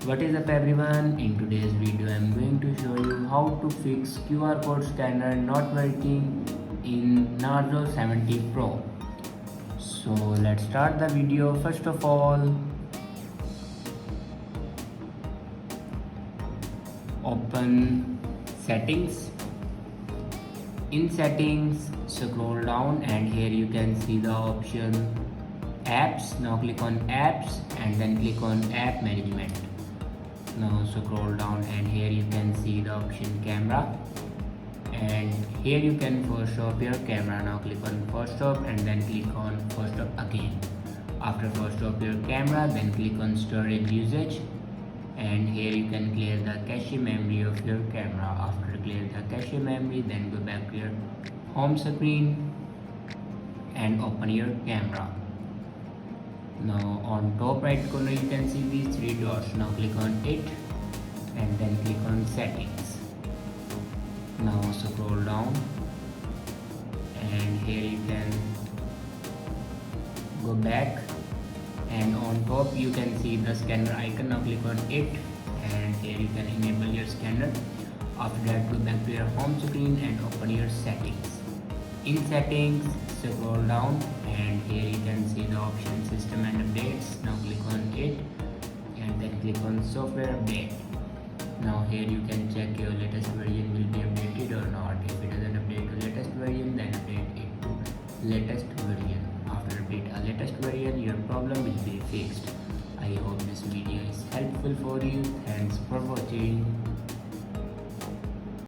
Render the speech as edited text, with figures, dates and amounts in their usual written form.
What is up everyone, in today's video I am going to show you how to fix QR code scanner not working in Narzo 70 Pro. So let's start the video. First of all, open settings. In settings, scroll down and here you can see the option apps. Now click on apps and then click on app management. Now scroll down and here you can see the option camera, and here you can first stop your camera. Now click on first stop and then click on first stop again. After first stop your camera, then click on storage usage, and here you can clear the cache memory of your camera. After clear the cache memory, then go back to your home screen and open your camera. Now on top right corner you can see these three dots. Now click on it and then click on settings. Now scroll down and here you can go back, and on top you can see the scanner icon. Now click on it and here you can enable your scanner. After that, go back to your home screen and open your settings. In settings, scroll down and here you can see the option system and updates. Now click on it and then click on software update. Now here you can check your latest version will be updated or not. If it doesn't update to latest version, then update it to latest version. After update a latest version, your problem will be fixed. I hope this video is helpful for you. Thanks for watching.